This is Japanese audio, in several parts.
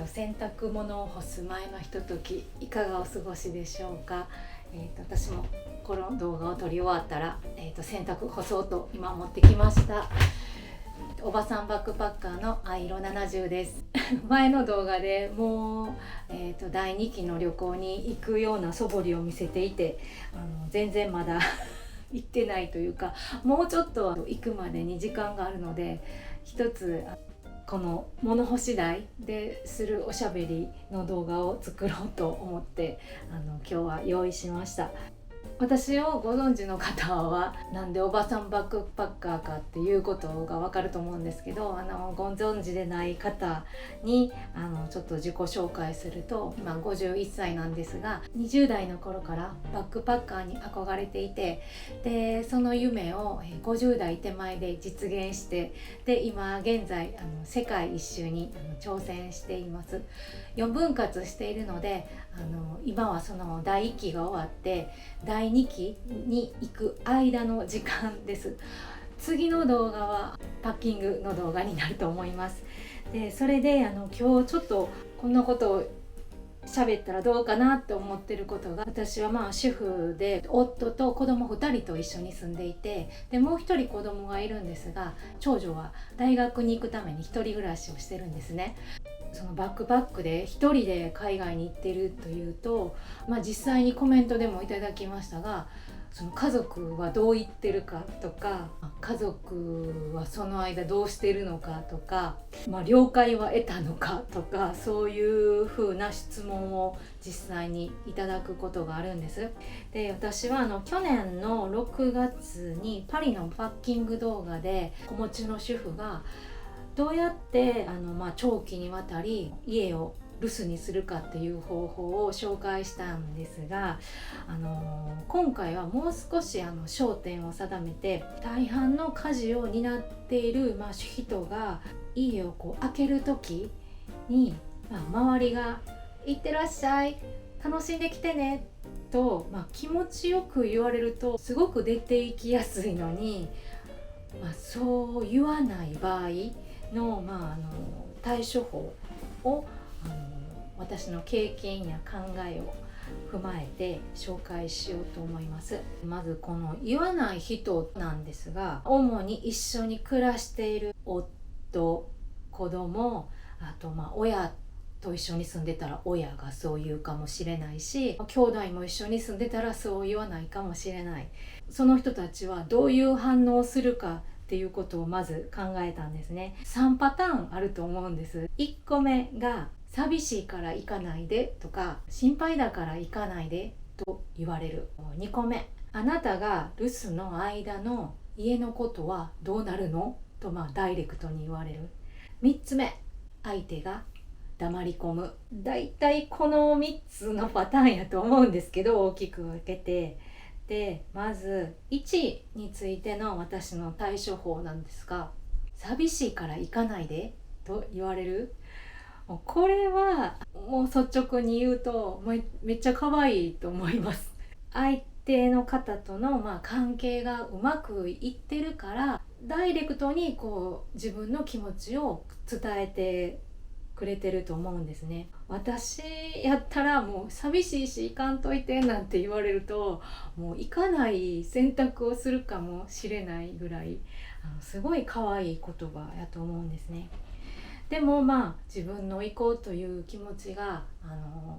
洗濯物を干す前のひとときいかがお過ごしでしょうか。私もこの動画を撮り終わったら、洗濯干そうと今持ってきました。おばさんバックパッカーの愛色70です前の動画でもう、第2期の旅行に行くような素振りを見せていて、全然まだ行ってないというか、もうちょっと行くまでに時間があるので、一つこの物干し台でするおしゃべりの動画を作ろうと思って今日は用意しました。私をご存知の方はなんでおばさんバックパッカーかっていうことがわかると思うんですけど、ご存知でない方にちょっと自己紹介すると、今51歳なんですが、20代の頃からバックパッカーに憧れていて、でその夢を50代手前で実現して、で今現在世界一周に挑戦しています。4分割しているので、今はその第1期が終わって第2期に行く間の時間です。次の動画はパッキングの動画になると思います。でそれで今日ちょっとこんなことを喋ったらどうかなって思ってることが、私は主婦で夫と子供2人と一緒に住んでいて、でもう1人子供がいるんですが、長女は大学に行くために一人暮らしをしてるんですね。そのバックパックで一人で海外に行ってるというと、実際にコメントでもいただきましたが、その家族はどう言ってるかとか、家族はその間どうしてるのかとか、了解は得たのかとか、そういう風な質問を実際にいただくことがあるんです。で私は去年の6月にパリのパッキング動画で子持ちの主婦がどうやって長期にわたり家を留守にするかっていう方法を紹介したんですが、今回はもう少し焦点を定めて、大半の家事を担っている、人が家を開ける時に、周りが「いってらっしゃい、楽しんできてね」と、気持ちよく言われるとすごく出ていきやすいのに、そう言わない場合の、対処法を私の経験や考えを踏まえて紹介しようと思います。まずこの言わない人なんですが、主に一緒に暮らしている夫、子供、あと親と一緒に住んでたら親がそう言うかもしれないし、兄弟も一緒に住んでたらそう言わないかもしれない。その人たちはどういう反応をするかっていうことをまず考えたんですね。3パターンあると思うんです。1個目が寂しいから行かないでとか、心配だから行かないでと言われる。2個目、あなたが留守の間の家のことはどうなるのとダイレクトに言われる。3つ目、相手が黙り込む。だいたいこの3つのパターンやと思うんですけど、大きく分けて。でまず1についての私の対処法なんですが、寂しいから行かないでと言われる。これはもう率直に言うとめっちゃ可愛いと思います。相手の方との関係がうまくいってるから、ダイレクトに自分の気持ちを伝えてくれてると思うんですね。私やったらもう寂しいし行かんといてなんて言われると、もう行かない選択をするかもしれないぐらいすごい可愛い言葉やと思うんですね。でも自分の行こうという気持ちが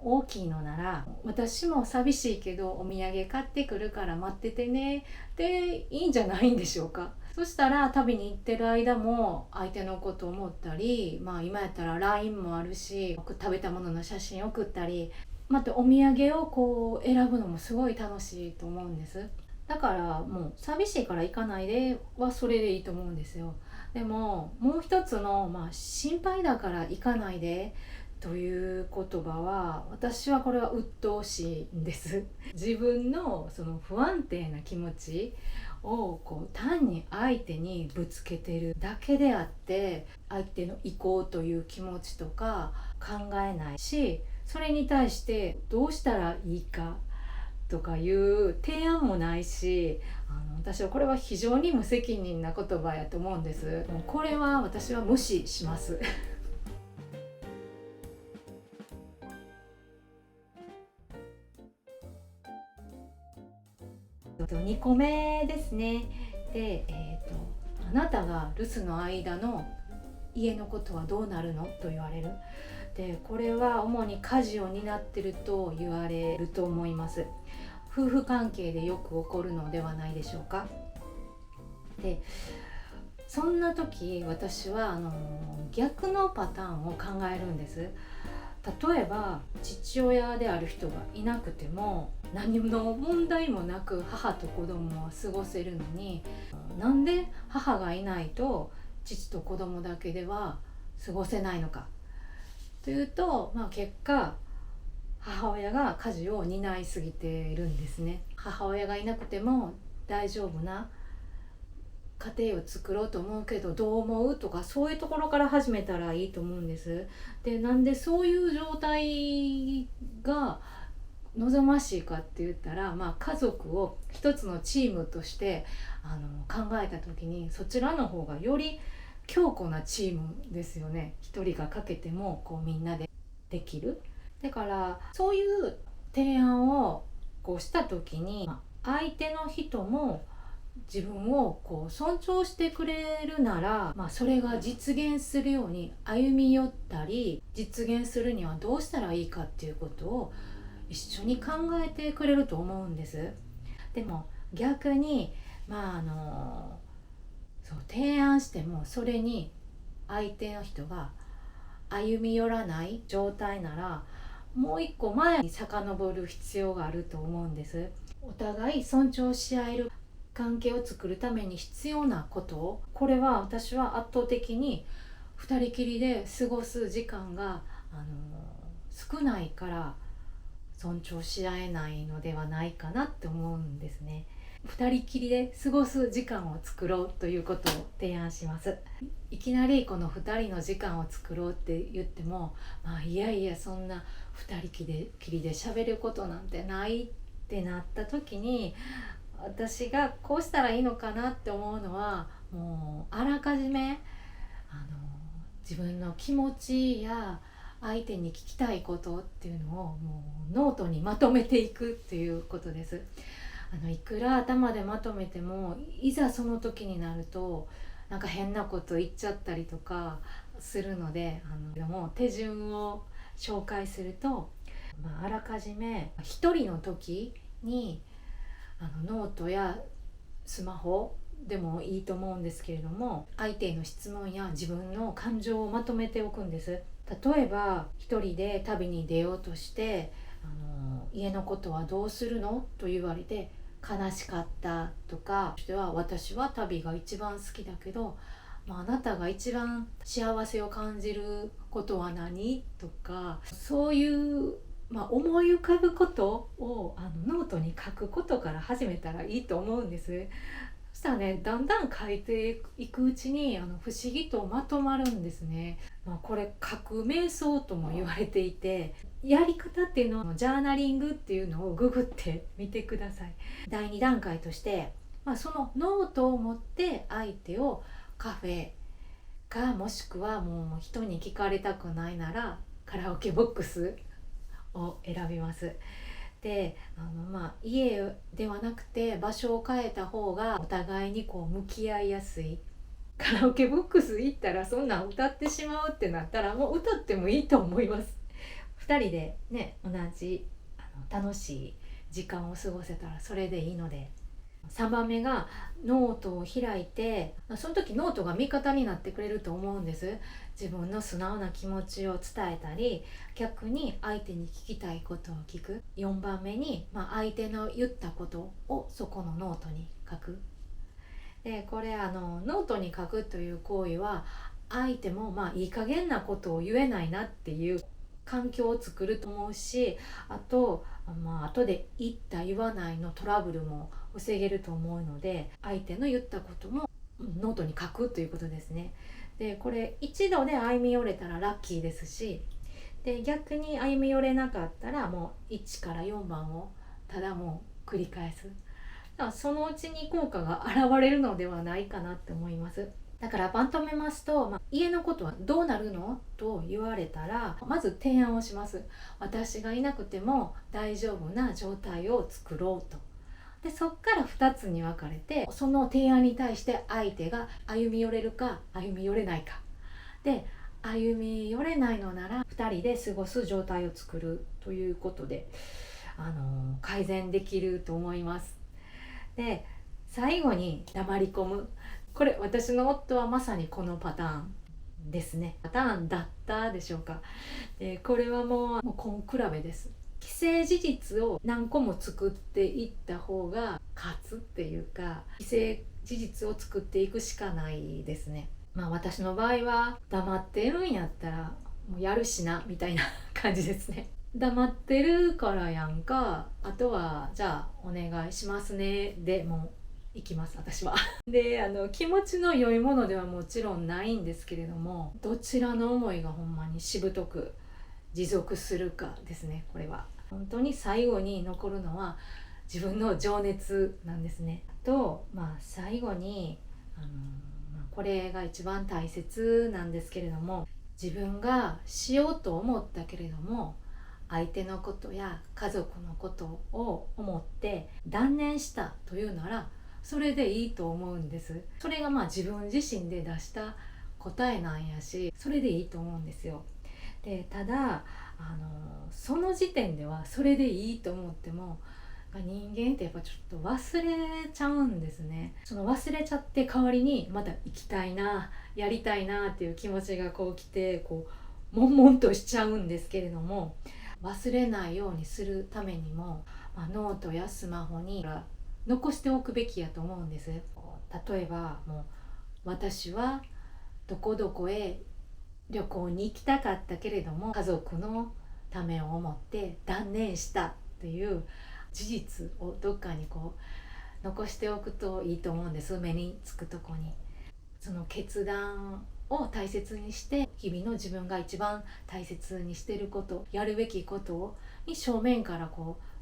大きいのなら、私も寂しいけどお土産買ってくるから待っててねでいいんじゃないんでしょうか。そしたら旅に行ってる間も相手のことを思ったり、今やったら LINE もあるし、食べたものの写真送ったり、またお土産を選ぶのもすごい楽しいと思うんです。だからもう寂しいから行かないではそれでいいと思うんですよ。でももう一つの、心配だから行かないでという言葉は、私はこれは鬱陶しいんです。自分のその不安定な気持ちを単に相手にぶつけてるだけであって、相手の意向という気持ちとか考えないし、それに対してどうしたらいいかとかいう提案もないし、私はこれは非常に無責任な言葉やと思うんです。もうこれは私は無視します2個目ですね。で、あなたが留守の間の家のことはどうなるのと言われる。でこれは主に家事を担ってると言われると思います。夫婦関係でよく起こるのではないでしょうか。でそんな時私は逆のパターンを考えるんです。例えば父親である人がいなくても何の問題もなく母と子供は過ごせるのに、なんで母がいないと父と子供だけでは過ごせないのかというと、結果母親が家事を担いすぎているんですね。母親がいなくても大丈夫な家庭を作ろうと思うけどどう思うとか、そういうところから始めたらいいと思うんです。でなんでそういう状態が望ましいかって言ったら、家族を一つのチームとして考えた時にそちらの方がより強固なチームですよね。一人が欠けてもみんなでできる。だからそういう提案をした時に、相手の人も自分を尊重してくれるなら、それが実現するように歩み寄ったり、実現するにはどうしたらいいかっていうことを一緒に考えてくれると思うんです。でも逆にそう提案してもそれに相手の人が歩み寄らない状態なら、もう一個前に遡る必要があると思うんです。お互い尊重し合える関係を作るために必要なこと、これは私は圧倒的に2人きりで過ごす時間が少ないから尊重し合えないのではないかなって思うんですね。2人きりで過ごす時間を作ろうということを提案します。いきなりこの2人の時間を作ろうって言っても、いやいやそんな2人きりで喋ることなんてないってなった時に、私がこうしたらいいのかなって思うのは、もうあらかじめ自分の気持ちや相手に聞きたいことっていうのをもうノートにまとめていくっていうことです。いくら頭でまとめてもいざその時になるとなんか変なこと言っちゃったりとかするので、もう手順を紹介すると、あらかじめ一人の時にノートやスマホでもいいと思うんですけれども、相手への質問や自分の感情をまとめておくんです。例えば一人で旅に出ようとして家のことはどうするのと言われて悲しかったとか、私は旅が一番好きだけど、あなたが一番幸せを感じることは何とか、そういう思い浮かぶことをノートに書くことから始めたらいいと思うんです。そしたらね、だんだん書いていくうちに不思議とまとまるんですね。これ書く瞑想とも言われていて、やり方っていうのはジャーナリングっていうのをググってみてください。第2段階として、そのノートを持って相手をカフェか、もしくはもう人に聞かれたくないならカラオケボックスを選びます。で家ではなくて場所を変えた方がお互いに向き合いやすい。カラオケボックス行ったらそんなん歌ってしまうってなったらもう歌ってもいいと思います。2人でね、同じ楽しい時間を過ごせたらそれでいいので。3番目がノートを開いて、その時ノートが味方になってくれると思うんです。自分の素直な気持ちを伝えたり、逆に相手に聞きたいことを聞く。4番目に、相手の言ったことをそこのノートに書く。でこれノートに書くという行為は相手もいい加減なことを言えないなっていう環境を作ると思うし、あと後で言った言わないのトラブルも防げると思うので、相手の言ったこともノートに書くということですね。でこれ一度で歩み寄れたらラッキーですし、で逆に歩み寄れなかったらもう1から4番をただもう繰り返す。だからそのうちに効果が現れるのではないかなって思います。だからまとめますと、家のことはどうなるのと言われたら、まず提案をします。私がいなくても大丈夫な状態を作ろうと。でそっから2つに分かれて、その提案に対して相手が歩み寄れるか歩み寄れないかで、歩み寄れないのなら2人で過ごす状態を作るということで、改善できると思います。で最後に黙り込む。これ私の夫はまさにこのパターンですね。パターンだったでしょうか。これはもう根比べです。既成事実を何個も作っていった方が勝つっていうか、既成事実を作っていくしかないですね。私の場合は黙ってるんやったらもうやるしなみたいな感じですね。黙ってるからやんか、あとはじゃあお願いしますねでもう行きます私は。で気持ちの良いものではもちろんないんですけれども、どちらの思いがほんまにしぶとく持続するかですね。これは本当に最後に残るのは自分の情熱なんですね。と最後にこれが一番大切なんですけれども、自分がしようと思ったけれども相手のことや家族のことを思って断念したというならそれでいいと思うんです。それが自分自身で出した答えなんやし、それでいいと思うんですよ。でただその時点ではそれでいいと思っても人間ってやっぱちょっと忘れちゃうんですね。その忘れちゃって代わりにまた行きたいな、やりたいなっていう気持ちが来て悶々としちゃうんですけれども、忘れないようにするためにも、ノートやスマホに残しておくべきやと思うんです。例えばもう私はどこどこへ旅行に行きたかったけれども家族のためを思って断念したという事実をどっかに残しておくといいと思うんです。目につくとこに。その決断を大切にして日々の自分が一番大切にしていること、やるべきことに正面から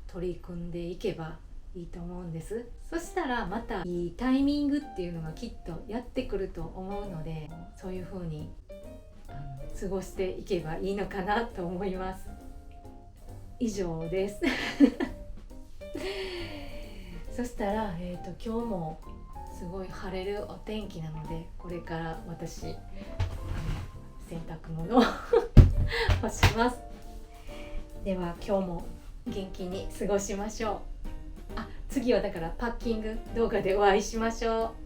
取り組んでいけばいいと思うんです。そしたらまたいいタイミングっていうのがきっとやってくると思うので、そういう風に過ごしていけばいいのかなと思います。以上ですそしたら、今日もすごい晴れるお天気なので、これから私洗濯物を干します。では今日も元気に過ごしましょう。次はだからパッキング動画でお会いしましょう。